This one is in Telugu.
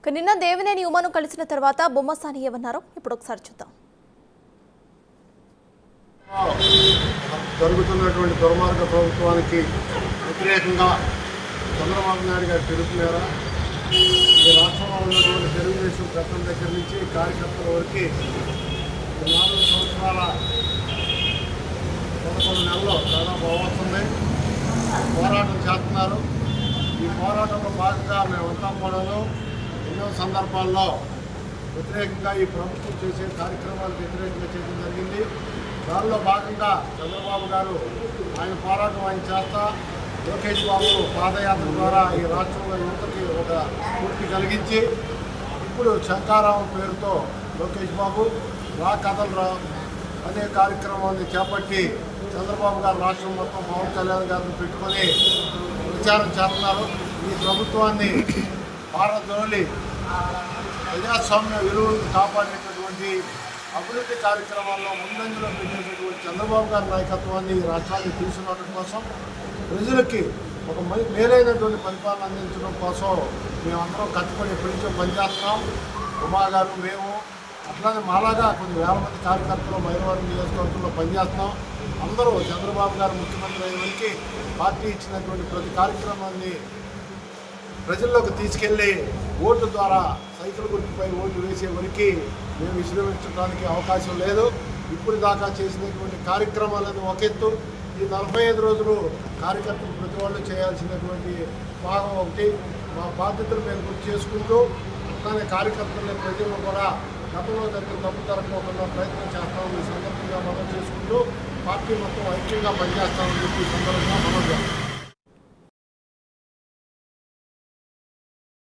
నిన్న దేవినేని ఉమను కలిసిన తర్వాత బొమ్మసాని ఏమన్నారో ఇప్పుడు ఒకసారి చూద్దాం. జరుగుతున్నటువంటి దుర్మార్గ ప్రభుత్వానికి వ్యతిరేకంగా చంద్రబాబు నాయుడు గారి పిలుపు మేర ఈ రాష్ట్రంలో ఉన్నటువంటి తెలుగుదేశం చట్టం దగ్గర నుంచి కార్యకర్తల వరకు 4 సంవత్సరాల 11 నెలల్లో దాదాపు అవుతుంది పోరాటం చేస్తున్నారు. ఈ పోరాటంలో భాగంగా మేమంతా కూడా ఎన్నో సందర్భాల్లో వ్యతిరేకంగా ఈ ప్రభుత్వం చేసే కార్యక్రమాలకు వ్యతిరేకంగా చేయడం జరిగింది. దానిలో భాగంగా చంద్రబాబు గారు ఆయన పోరాటం ఆయన చేస్తా లోకేష్ బాబు పాదయాత్ర ద్వారా ఈ రాష్ట్రంలో యువతకి ఒక స్ఫూర్తి కలిగించి ఇప్పుడు శంకారావం పేరుతో లోకేష్ బాబు రా కథలు రా అనే కార్యక్రమాన్ని చేపట్టి చంద్రబాబు గారు రాష్ట్రం మొత్తం పవన్ కళ్యాణ్ గారిని పెట్టుకొని ప్రచారం చేస్తున్నారు. ఈ ప్రభుత్వాన్ని పారద్రోలి ప్రజాస్వామ్య విలువలను కాపాడేటటువంటి అభివృద్ధి కార్యక్రమాల్లో ముందంజలో పెట్టేటటువంటి చంద్రబాబు గారి నాయకత్వాన్ని ఈ రాష్ట్రాన్ని తీసుకురావడం కోసం ప్రజలకి ఒక మేలైనటువంటి పరిపాలన అందించడం కోసం మేమందరం కట్టుబడి ఎప్పటి నుంచో పనిచేస్తున్నాం. ఉమా గారు మేము అట్లానే మాలాగా కొన్ని వేల మంది కార్యకర్తలు మైలవరం నియోజకవర్గంలో పనిచేస్తున్నాం. అందరూ చంద్రబాబు గారు ముఖ్యమంత్రి అయిన వరకు పార్టీ ఇచ్చినటువంటి ప్రతి కార్యక్రమాన్ని ప్రజల్లోకి తీసుకెళ్ళి ఓటు ద్వారా సైకిల్ గుర్తుపై ఓటు వేసే వరకు మేము విశ్రమించడానికి అవకాశం లేదు. ఇప్పుడు దాకా చేసినటువంటి కార్యక్రమాలను ఒక ఎత్తు, ఈ 45 రోజులు కార్యకర్తలు ప్రతి వాళ్ళు చేయాల్సినటువంటి భాగం ఒకటి. మా బాధ్యతలు మేము గుర్తు చేసుకుంటూ అట్లానే కార్యకర్తలని ప్రజలను కూడా గతంలో జరిగిన తప్పు జరగకుండా ప్రయత్నం చేస్తామని ఈ సందర్భంగా మనం చేసుకుంటూ పార్టీ మొత్తం ఐక్యంగా పనిచేస్తామని చెప్పి సందర్భంగా మనం